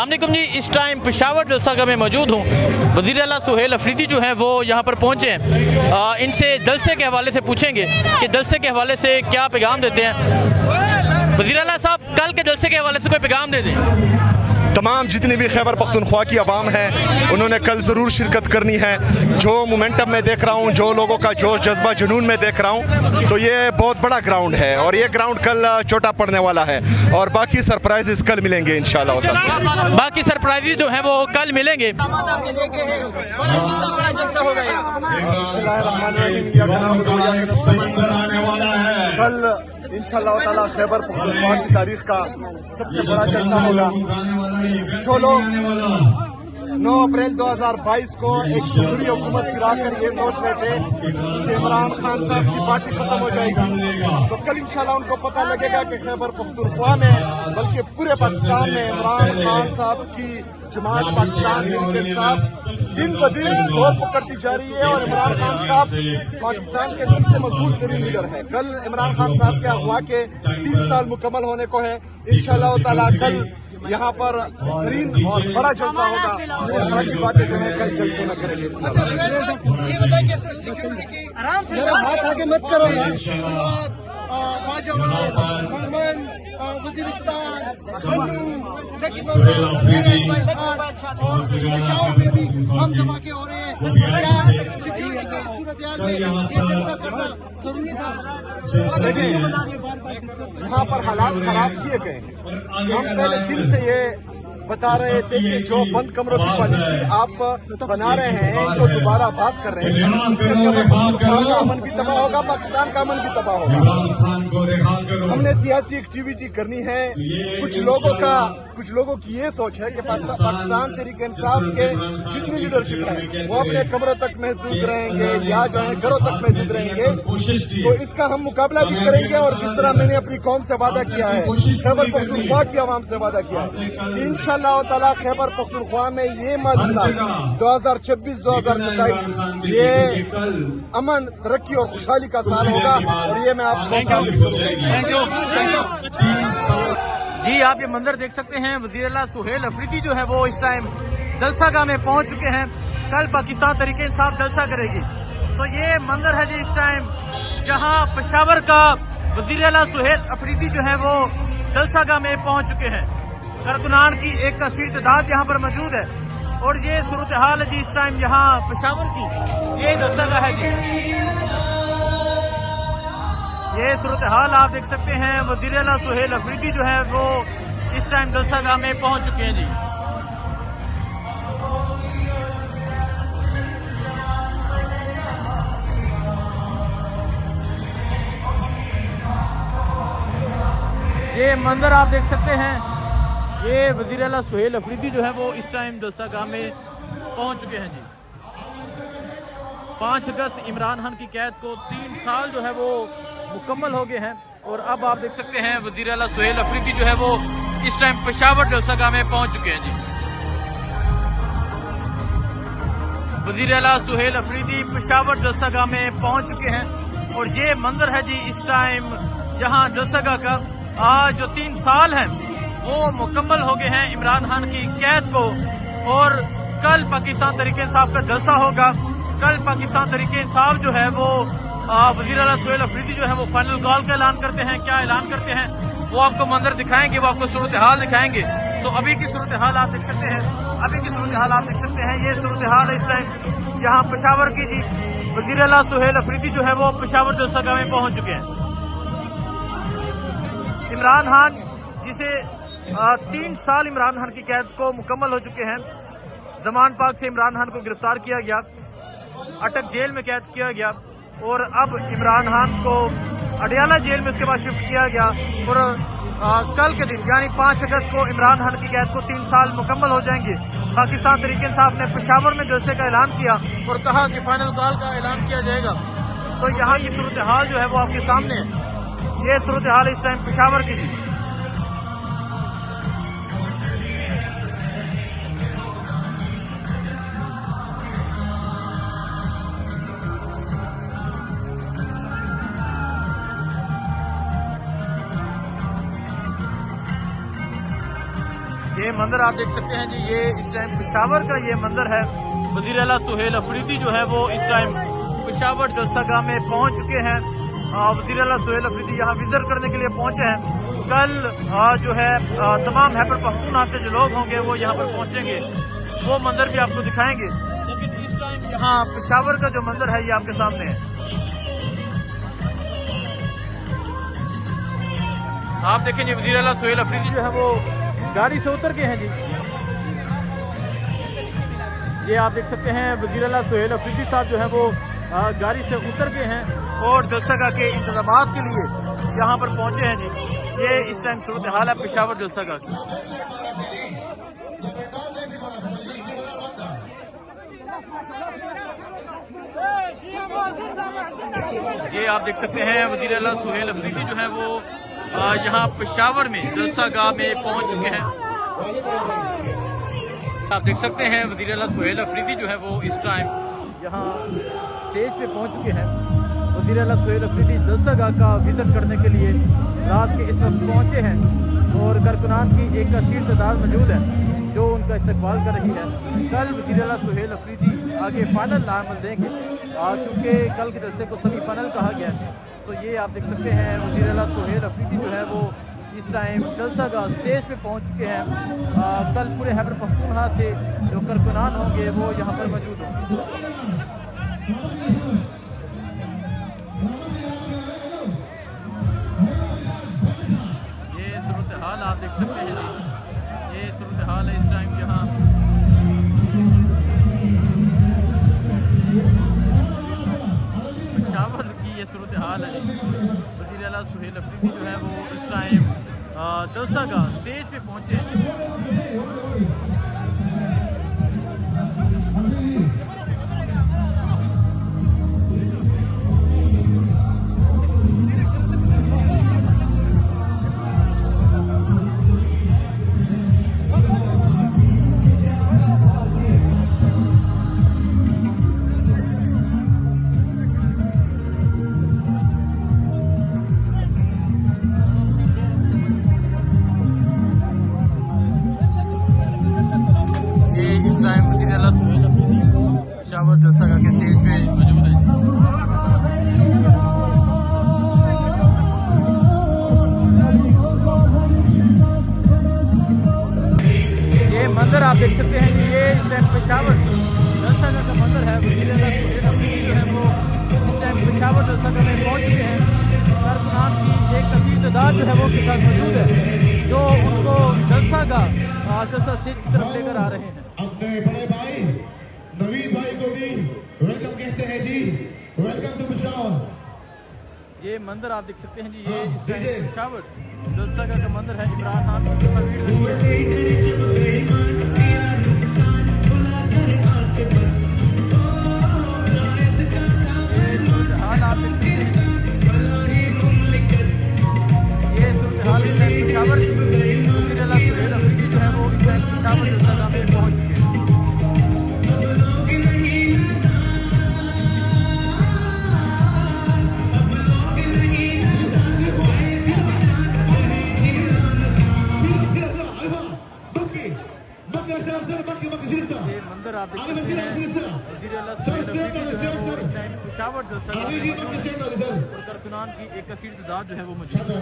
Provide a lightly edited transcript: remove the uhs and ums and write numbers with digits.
अस्सलाम वालेकुम जी। इस टाइम पेशावर जलसागाह में मौजूद हूँ। वज़ीर आला सुहेल अफरीदी जो हैं वो यहाँ पर पहुँचे हैं। इनसे जलसे के हवाले से पूछेंगे कि जलसे के हवाले से क्या पैगाम देते हैं। वज़ीर आला साहब, कल के जलसे के हवाले से कोई पैगाम दे दें। तमाम जितनी भी खैबर पख्तूनख्वा की आवाम है उन्होंने कल ज़रूर शिरकत करनी है। जो मोमेंटम मैं देख रहा हूँ, जो लोगों का जोश जज्बा जुनून में देख रहा हूँ, तो ये बहुत बड़ा ग्राउंड है और ये ग्राउंड कल छोटा पड़ने वाला है और बाकी सरप्राइजेस कल मिलेंगे इंशाल्लाह। बाकी सरप्राइजेस जो हैं वो कल मिलेंगे। कल इंशाल्लाह ताला खैबर पख्तूनख्वा की तारीख का सबसे बड़ा जलसा होगा। जो लोग 9 अप्रैल 2022 को एक जमहूरी हुकूमत गिराकर ये सोच रहे थे कि इमरान खान साहब की पार्टी खत्म हो जाएगी, तो कल इंशाल्लाह उनको पता लगेगा कि खैबर पख्तूनख्वा में बल्कि पूरे पाकिस्तान में इमरान खान साहब की जमात पाकिस्तान के साथ दिन ब दिन जोर पकड़ती जा रही है और इमरान खान साहब पाकिस्तान के सबसे मजबूत तरीन लीडर है। कल इमरान खान साहब के अगवा के 3 साल मुकम्मल होने को है। इंशाल्लाह ताला कल यहाँ पर बेहतरीन और बड़ा जलसा होगा और बाकी बातें जो है कल जलसे में करेंगे। आगे मत करो वजीरिस्तान और पेशावर में भी हम धमाके हो रहे हैं। क्या सिक्योरिटी की सूरत में ये जलसा करना जरूरी था? यहाँ पर हालात खराब किए गए। हम पहले दिन से ये बता रहे थे कि जो बंद कमरों की पॉलिसी आप बना रहे हैं तो दोबारा बात कर रहे हैं। अमन भी तबाह होगा, पाकिस्तान का अमन भी तबाह होगा। हमने सियासी एक्टिविटी करनी है। कुछ लोगों की ये सोच है कि पाकिस्तान तहरीक इंसाफ के जितनी लीडरशिप है वो अपने कमरों तक महदूद रहेंगे या जो है घरों तक महदूद रहेंगे, तो इसका हम मुकाबला भी करेंगे। और जिस तरह मैंने अपनी कौम से वादा किया है, खैबर पख्तूनख्वा की आवाम से वादा किया है, इंशाअल्लाह ताला खैबर पख्तूनख्वा में ये मामला 2026-2027 ये अमन, तरक्की और खुशहाली का साल होगा और ये मैं आपको जी, आप ये मंजर देख सकते हैं। वज़ीर आला सुहेल अफरीदी जो है वो इस टाइम जलसागाह में पहुंच चुके हैं। कल पाकिस्तान तहरीक इंसाफ जलसा करेगी। तो ये मंजर है जी इस टाइम जहां पेशावर का वज़ीर आला सुहेल अफरीदी जो है वो जलसागाह में पहुंच चुके हैं। कारकुनान की एक कसीर तादाद यहाँ पर मौजूद है और ये सूरत हाल है जी इस टाइम यहाँ पेशावर की। ये जलसागाह है जी, ये सूरत हाल आप देख सकते हैं। वज़ीर आला सुहेल अफरीदी जो है वो इस टाइम जलसागाह में पहुंच चुके हैं जी। ये मंजर आप देख सकते हैं। ये वज़ीर आला सुहेल अफरीदी जो है वो इस टाइम जलसागाह में पहुंच चुके हैं जी। 5 अगस्त इमरान खान की कैद को 3 साल जो है वो मुकम्मल हो गए हैं और अब आप देख सकते हैं वज़ीर आला सुहेल अफरीदी जो है वो इस टाइम पेशावर जलसागाह में पहुंच चुके हैं जी। वज़ीर आला सुहेल अफरीदी पेशावर जलसागाह में पहुंच चुके हैं और ये मंजर है जी इस टाइम जहां जलसागाह का आज जो 3 साल हैं वो मुकम्मल हो गए हैं इमरान खान की कैद को। और कल पाकिस्तान तहरीक इंसाफ का जलसा होगा। कल पाकिस्तान तहरीक इंसाफ जो है वो वज़ीर आला सुहेल अफरीदी जो है वो फाइनल कॉल का ऐलान करते हैं। क्या ऐलान करते हैं वो आपको मंजर दिखाएंगे, वो आपको सूरत हाल दिखाएंगे। तो अभी की सूरत हाल आप देख सकते हैं। अभी की सूरत हाल आप देख सकते हैं। ये सूरत हाल है इस टाइम यहाँ पेशावर की जी। वज़ीर आला सुहेल अफरीदी जो है वो पेशावर जलसागाह में पहुंच चुके हैं। इमरान खान जिसे 3 साल इमरान खान की कैद को मुकम्मल हो चुके हैं। जमान पाक से इमरान खान को गिरफ्तार किया गया, अटक जेल में कैद किया गया और अब इमरान खान को अडियाला जेल में उसके बाद शिफ्ट किया गया। और कल के दिन यानी 5 अगस्त को इमरान खान की कैद को 3 साल मुकम्मल हो जाएंगे। पाकिस्तान तहरीक इंसाफ ने पेशावर में जलसे का ऐलान किया और कहा कि फाइनल कॉल का ऐलान किया जाएगा। तो यहाँ की सूरत हाल जो है वो आपके सामने है। ये सूरत हाल इस टाइम पेशावर की थी। ये मंदिर आप देख सकते हैं जी, ये इस टाइम पेशावर का ये मंदिर है। वज़ीर आला सुहेल अफरीदी जो है वो इस टाइम पेशावर जलसागाह में पहुंच चुके हैं। वज़ीर आला सुहेल अफरीदी यहाँ विजिट करने के लिए पहुंचे हैं। कल जो है तमाम खैबर पख्तूनख्वा के जो लोग होंगे वो यहाँ पर पहुंचेंगे, वो मंदिर भी आपको दिखाएंगे। लेकिन इस टाइम यहाँ पेशावर का जो मंदिर है ये आपके सामने है। आप देखेंगे वज़ीर आला सुहेल अफरीदी जो है वो गाड़ी से उतर गए हैं जी। ये आप देख सकते हैं वज़ीर आला सुहेल अफरीदी साहब जो है वो गाड़ी से उतर गए हैं और जलसागाह के इंतजामात के लिए यहाँ पर पहुंचे हैं जी। ये इस टाइम सूरत हाल है पेशावर जलसागाह की। ये आप देख सकते हैं वज़ीर आला सुहेल अफरीदी जो है वो यहाँ पेशावर में जलसागाह में पहुंच चुके हैं। आप देख सकते हैं वज़ीर आला सुहेल अफरीदी जो है वो इस टाइम यहाँ स्टेज पे पहुंच चुके हैं। वज़ीर आला सुहेल अफरीदी जलसागाह का विजिट करने के लिए रात के इस वक्त पहुंचे हैं और कारकुनान की एक कसीर तादाद मौजूद है जो उनका इस्तकबाल कर रही है। कल वज़ीर आला सुहेल अफरीदी आगे फाइनल नामल देंगे क्योंकि कल के जलसे को सेमीफाइनल कहा गया है। तो ये आप देख सकते हैं वज़ीर आला सुहेल अफरीदी जो है वो इस टाइम जलसागाह स्टेज पे पहुंच चुके हैं। कल पूरे खैबर पख्तूनख्वा से जो कारकुनान होंगे वो यहाँ पर मौजूद होंगे। ये सूरत हाल आप देख सकते हैं जी, ये सूरत हाल है इस टाइम यहाँ पेशावर की ये सूरत हाल है। वज़ीर आला सुहेल अफरीदी जो है वो इस टाइम जलसागाह स्टेज पे पहुंचे हैं। पेशावर जलसागाह के स्टेज पे मौजूद है। ये मंदिर आप देख सकते हैं कि ये इस टाइम पेशावर जलसागाह का मंदिर है। वज़ीर आला सुहेल अफरीदी जो है वो इस टाइम पेशावर जलसागाह में पहुंच चुके हैं। कारकुनान की एक कसीर तादाद जो है वो के साथ मौजूद है जो उनको जलसागाह जलसा स्टेज की तरफ लेकर आ रहे हैं। अपने बड़े भाई नवीद भाई को भी वेलकम कहते हैं जी। Welcome to Peshawar. ये मंदिर आप देख सकते हैं जी, ये इस टाइम पेशावर जलसागाह का मंदिर है। इमरान खान की तस्वीर लगी है। हाल आप देख सकते हैं, ये सूरत हाल इस टाइम पेशावर वज़ीर आला सुहेल अफरीदी जो है वो इस टाइम पेशावर जलसागाह में पहुंच चुके हैं। ये मंदिर आप देख सकते हैं वज़ीर आला सुहेल अफरीदी जो है वो इस टाइम पेशावर जलसागाह में मौजूद है और कारकुनान की एक कसीर तादाद जो है वो मौजूद है।